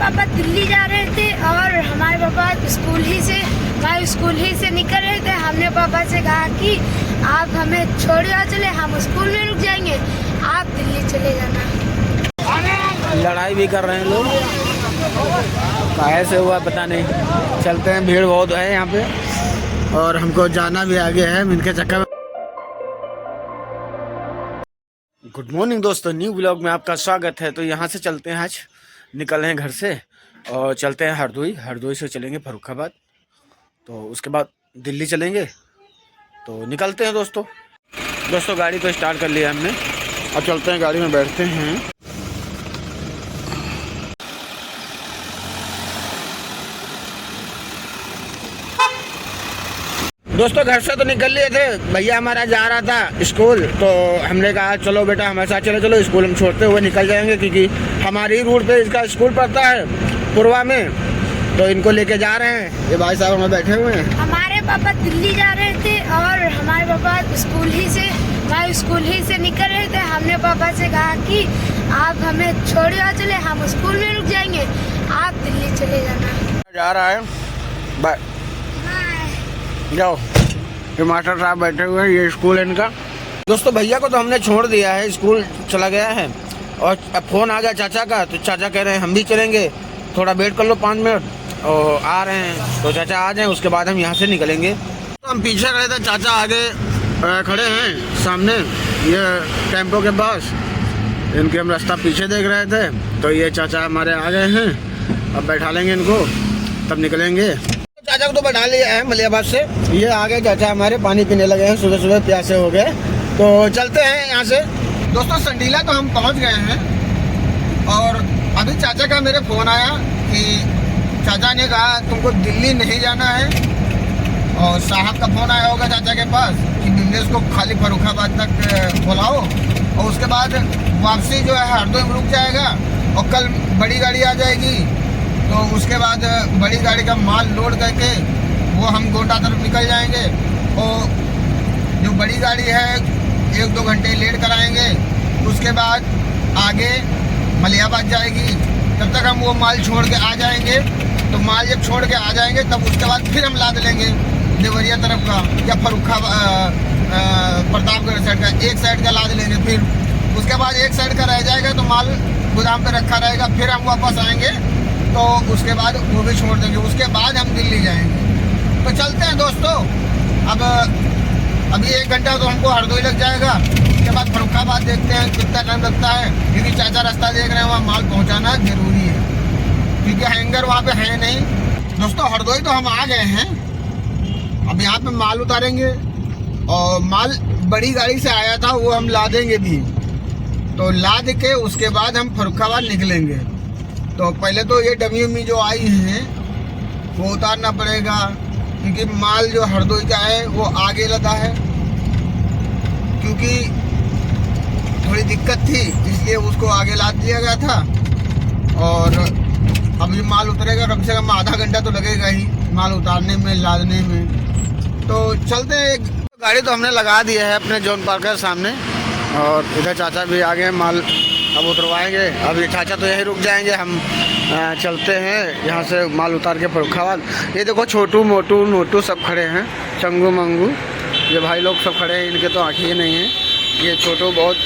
पापा दिल्ली जा रहे थे और हमारे पापा स्कूल ही से निकल रहे थे। हमने पापा से कहा कि आप हमें छोड़ आ चले, हम स्कूल में रुक जाएंगे, आप दिल्ली चले जाना। लड़ाई भी कर रहे हैं लोग, कैसे हुआ पता नहीं। चलते हैं, भीड़ बहुत है यहाँ पे और हमको जाना भी आगे है इनके चक्कर में। गुड मॉर्निंग दोस्तों, न्यू ब्लॉग में आपका स्वागत है। तो यहाँ से चलते हैं, आज निकल रहे हैं घर से और चलते हैं हरदोई से चलेंगे फर्रुखाबाद, तो उसके बाद दिल्ली चलेंगे। तो निकलते हैं दोस्तों गाड़ी तो स्टार्ट कर लिया हमने, अब चलते हैं, गाड़ी में बैठते हैं। दोस्तों घर से तो निकल लिए थे, भैया हमारा जा रहा था स्कूल, तो हमने कहा चलो बेटा हमारे साथ चलो स्कूल हम छोड़ते हुए निकल जाएंगे, क्योंकि हमारी रूट पे इसका स्कूल पड़ता है पूर्वा में, तो इनको लेके जा रहे हैं। ये भाई साहब हमें बैठे हुए हैं। हमारे पापा दिल्ली जा रहे थे और हमारे पापा स्कूल ही से निकल रहे थे। हमने पापा से कहा कि आप हमें छोड़ आ चले, हम स्कूल में रुक जाएंगे, आप दिल्ली चले जाना। जा रहा है बाय, जाओ। ये मास्टर साहब बैठे हुए हैं, ये स्कूल है इनका। दोस्तों भैया को तो हमने छोड़ दिया है, स्कूल चला गया है और अब फोन आ गया चाचा का, तो चाचा कह रहे हैं हम भी चलेंगे, थोड़ा वेट कर लो 5 मिनट और आ रहे हैं। तो चाचा आ जाएं, उसके बाद हम यहाँ से निकलेंगे। तो हम पीछे रहे थे, चाचा आगे खड़े हैं सामने ये टेम्पो के पास, इनके हम रास्ता पीछे देख रहे थे, तो ये चाचा हमारे आ गए हैं, अब बैठा लेंगे इनको तब निकलेंगे। चाचा को तो बैठा लिया है मलियाबाद से, ये आगे चाचा हमारे पानी पीने लगे हैं, सुबह प्यासे हो गए, तो चलते हैं यहाँ से। दोस्तों संडीला तो हम पहुँच गए हैं और अभी चाचा का मेरे फोन आया कि चाचा ने कहा तुमको दिल्ली नहीं जाना है, और साहब का फोन आया होगा चाचा के पास कि बिजनेस को खाली फर्रुखाबाद तक बुलाओ, और उसके बाद वापसी जो है हरदोई में रुक जाएगा और कल बड़ी गाड़ी आ जाएगी, तो उसके बाद बड़ी गाड़ी का माल लोड करके वो हम गोंडा तरफ निकल जाएंगे। और जो बड़ी गाड़ी है 1-2 घंटे लेट कराएंगे, उसके बाद आगे मलियाबाद जाएगी, तब तक हम वो माल छोड़ के आ जाएंगे। तो माल जब छोड़ के आ जाएंगे तब उसके बाद फिर हम लाद लेंगे देवरिया तरफ का या फर्रुखाबाद प्रतापगढ़ साइड का, एक साइड का लाद लेंगे। फिर उसके बाद एक साइड का रह जाएगा तो माल गोदाम पे रखा रहेगा, फिर हम वापस आएंगे, तो उसके बाद वो भी छोड़ देंगे, उसके बाद हम दिल्ली जाएंगे। तो चलते हैं दोस्तों, अब अभी 1 घंटा तो हमको हरदोई लग जाएगा, उसके बाद फर्रुखाबाद देखते हैं कितना टाइम लगता है, क्योंकि चाचा रास्ता देख रहे हैं, वहाँ माल पहुँचाना जरूरी है, क्योंकि हैंगर वहाँ पे है नहीं। दोस्तों हरदोई तो हम आ गए हैं, अब यहाँ पे माल उतारेंगे और माल बड़ी गाड़ी से आया था वो हम लादेंगे भी, तो लाद के उसके बाद हम फर्रुखाबाद निकलेंगे। तो पहले तो ये डमी जो आई हैं वो उतारना पड़ेगा, क्योंकि माल जो हरदोई का है वो आगे लदा है, क्योंकि थोड़ी दिक्कत थी इसलिए उसको आगे लाद दिया गया था। और अब ये माल उतरेगा, कम से कम आधा घंटा तो लगेगा ही माल उतारने में, लादने में। तो चलते हैं, गाड़ी तो हमने लगा दी है अपने जॉन पार्क के सामने, और इधर चाचा भी आ गए, माल अब उतरवाएंगे। अब ये चाचा तो यहीं रुक जाएंगे, हम चलते हैं यहाँ से माल उतार के फर्रुखाबाद। ये देखो छोटू मोटू नोटू सब खड़े हैं, चंगू मंगू ये भाई लोग सब खड़े हैं, इनके तो आँखें ही नहीं हैं। ये छोटू बहुत,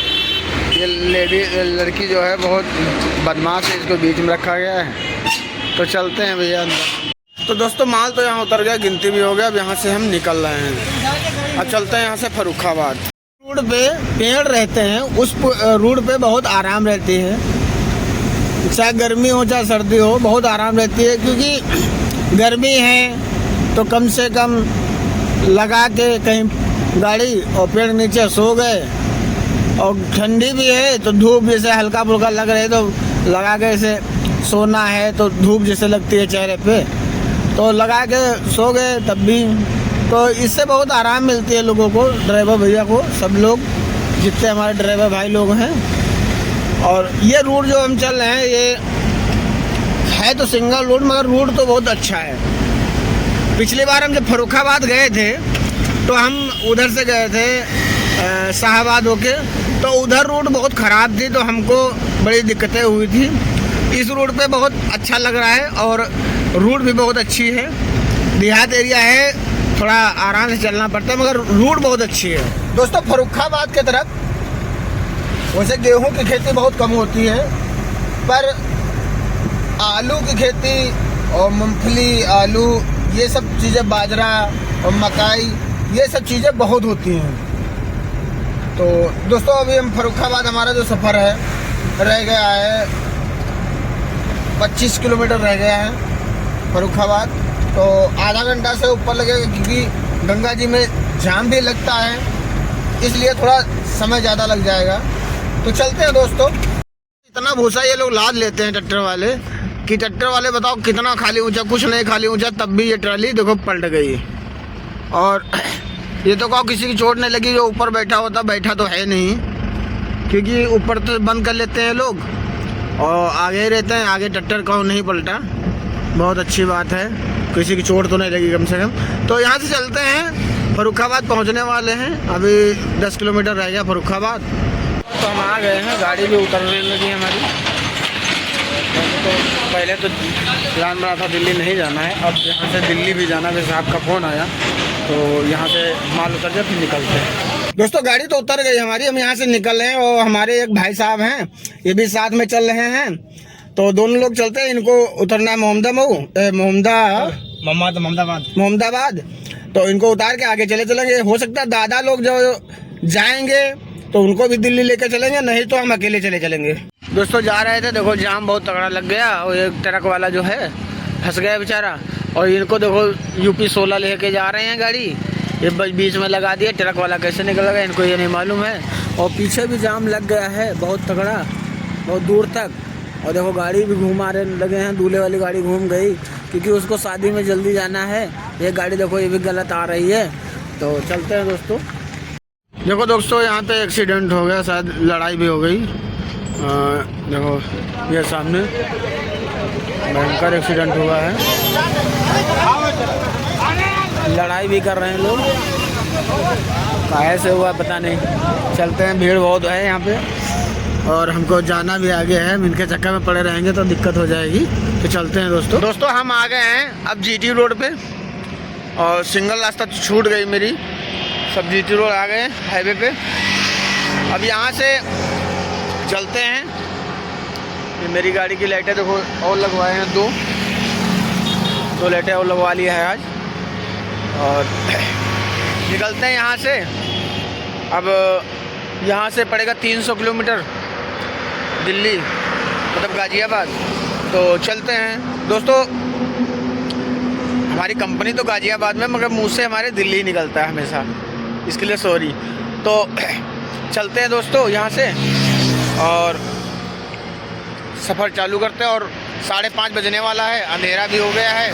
ये लड़की जो है बहुत बदमाश है, इसको बीच में रखा गया है। तो चलते हैं भैया अंदर। तो दोस्तों माल तो यहाँ उतर गया, गिनती भी हो गया, अब यहाँ से हम निकल रहे हैं, अब चलते हैं यहाँ से फर्रुखाबाद। रोड पे पेड़ रहते हैं, उस रोड पे बहुत आराम रहती है, चाहे गर्मी हो चाहे सर्दी हो, बहुत आराम रहती है, क्योंकि गर्मी है तो कम से कम लगा के कहीं गाड़ी और पेड़ नीचे सो गए, और ठंडी भी है तो धूप जैसे हल्का फुल्का लग रही है तो लगा के ऐसे सोना है, तो धूप जैसे लगती है चेहरे पे तो लगा के सो गए तब भी। तो इससे बहुत आराम मिलती है लोगों को, ड्राइवर भैया को, सब लोग जितने हमारे ड्राइवर भाई लोग हैं। और ये रूट जो हम चल रहे हैं ये है तो सिंगल रूट, मगर रूट तो बहुत अच्छा है। पिछली बार हम जब फर्रुखाबाद गए थे तो हम उधर से गए थे शाहाबाद होके, तो उधर रूट बहुत ख़राब थी, तो हमको बड़ी दिक्कतें हुई थी। इस रोड पे बहुत अच्छा लग रहा है और रूट भी बहुत अच्छी है। देहात एरिया है, थोड़ा आराम से चलना पड़ता है, मगर रूट बहुत अच्छी है। दोस्तों फर्रुखाबाद के तरफ वैसे गेहूं की खेती बहुत कम होती है, पर आलू की खेती और मूंगफली, आलू, ये सब चीज़ें, बाजरा और मकाई, ये सब चीज़ें बहुत होती हैं। तो दोस्तों अभी हम फर्रुखाबाद, हमारा जो सफ़र है रह गया है 25 किलोमीटर रह गया है फर्रुखाबाद। तो आधा घंटा से ऊपर लगेगा, क्योंकि गंगा जी में जाम भी लगता है, इसलिए थोड़ा समय ज़्यादा लग जाएगा। तो चलते हैं दोस्तों। इतना भूसा ये लोग लाद लेते हैं ट्रैक्टर वाले कि ट्रैक्टर वाले बताओ कितना खाली ऊंचा, कुछ नहीं खाली ऊंचा, तब भी ये ट्राली देखो पलट गई। और ये तो कहो किसी की चोट नहीं लगी, जो ऊपर बैठा होता, बैठा तो है नहीं, क्योंकि ऊपर तो बंद कर लेते हैं लोग और आगे ही रहते हैं, आगे ट्रैक्टर कहो नहीं पलटा। बहुत अच्छी बात है, किसी की चोट तो नहीं लगी कम से कम। तो यहाँ से चलते हैं, फर्रुखाबाद पहुँचने वाले हैं, अभी 10 किलोमीटर रह गया फर्रुखाबाद। तो हम आ गए हैं, गाड़ी भी उतरने लगी है हमारी। तो पहले तो प्लान बना था दिल्ली नहीं जाना है, अब यहाँ से दिल्ली भी जाना, वैसे आपका फ़ोन आया तो यहाँ से माल उतर जाए फिर निकलते हैं। दोस्तों गाड़ी तो उतर गई हमारी, हम यहाँ से निकल रहे हैं और हमारे एक भाई साहब हैं, ये भी साथ में चल रहे हैं। तो दोनों लोग चलते हैं, इनको उतरना है मोहम्मदाबाद। तो इनको उतार के आगे चले चलेंगे। हो सकता है दादा लोग जो जाएंगे तो उनको भी दिल्ली लेके चलेंगे, नहीं तो हम अकेले चलेंगे। दोस्तों जा रहे थे, देखो जाम बहुत तगड़ा लग गया और एक ट्रक वाला जो है फंस गया बेचारा। और इनको देखो यूपी 16 लेके जा रहे हैं गाड़ी, ये बीच में लगा दिया। ट्रक वाला कैसे निकलेगा इनको ये नहीं मालूम है। और पीछे भी जाम लग गया है बहुत तगड़ा, बहुत दूर तक। और देखो गाड़ी भी घुमा रहे लगे हैं, दूल्हे वाली गाड़ी घूम गई, क्योंकि उसको शादी में जल्दी जाना है। ये गाड़ी देखो ये भी गलत आ रही है। तो चलते हैं दोस्तों। देखो दोस्तों यहाँ पे एक्सीडेंट हो गया, शायद लड़ाई भी हो गई। देखो ये सामने भयंकर एक्सीडेंट हुआ है, लड़ाई भी कर रहे हैं लोग, काहे से हुआ पता नहीं। चलते हैं, भीड़ बहुत है यहाँ पे और हमको जाना भी आगे है, इनके चक्कर में पड़े रहेंगे तो दिक्कत हो जाएगी। तो चलते हैं दोस्तों हम आ गए हैं अब जीटी रोड पे और सिंगल रास्ता छूट गई मेरी, सब जीटी रोड आ गए हाईवे पे। अब यहाँ से चलते हैं। ये मेरी गाड़ी की लाइटें देखो और लगवाए हैं, दो लाइटें और लगवा ली है आज। और निकलते हैं यहाँ से। अब यहाँ से पड़ेगा 300 किलोमीटर दिल्ली, मतलब गाज़ियाबाद। तो चलते हैं दोस्तों। हमारी कंपनी तो गाज़ियाबाद में, मगर मुँह से हमारे दिल्ली निकलता है हमेशा, इसके लिए सॉरी। तो चलते हैं दोस्तों यहाँ से और सफ़र चालू करते हैं। और 5:30 बजने वाला है, अंधेरा भी हो गया है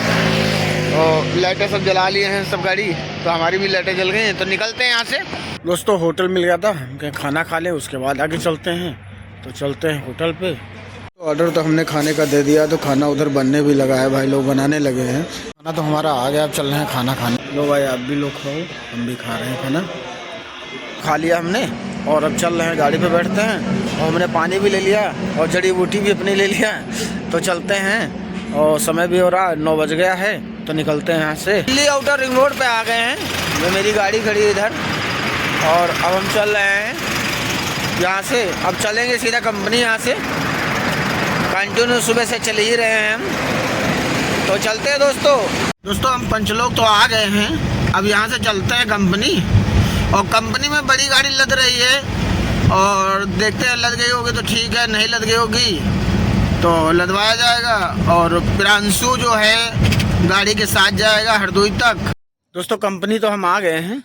और लाइटें सब जला लिए हैं सब गाड़ी, तो हमारी भी लाइटें जल गई हैं। तो निकलते हैं यहाँ से दोस्तों। होटल मिल गया था, कहीं खाना खा लें उसके बाद आगे चलते हैं। तो चलते हैं होटल पे। तो ऑर्डर तो हमने खाने का दे दिया, तो खाना उधर बनने भी लगा है, भाई लोग बनाने लगे हैं। खाना तो हमारा आ गया, अब चल रहे हैं खाना खाने। लो भाई आप भी लोग खाओ, हम भी खा रहे हैं खाना। खा लिया हमने और अब चल रहे हैं, गाड़ी पे बैठते हैं। और हमने पानी भी ले लिया और जड़ी बूटी भी अपनी ले लिया। तो चलते हैं और समय भी हो रहा, 9 बज गया है। तो निकलते हैं यहाँ से। दिल्ली आउटर रिंग रोड पे आ गए हैं, जो मेरी गाड़ी खड़ी है इधर। और अब हम चल रहे हैं यहाँ से, अब चलेंगे सीधा कंपनी। यहाँ से कंटिन्यू सुबह से चल ही रहे हैं हम। तो चलते हैं दोस्तों हम पंचलोक तो आ गए हैं, अब यहाँ से चलते हैं कंपनी। और कंपनी में बड़ी गाड़ी लद रही है और देखते हैं, लद गई होगी तो ठीक है, नहीं लद गई होगी तो लदवाया जाएगा। और प्रियांशु जो है गाड़ी के साथ जाएगा हरदोई तक। दोस्तों कंपनी तो हम आ गए हैं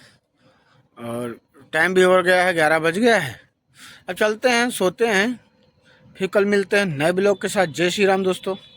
और टाइम भी हो गया है, 11 बज गया है। अब चलते हैं, सोते हैं, फिर कल मिलते हैं नए ब्लॉग के साथ। जय श्री राम दोस्तों।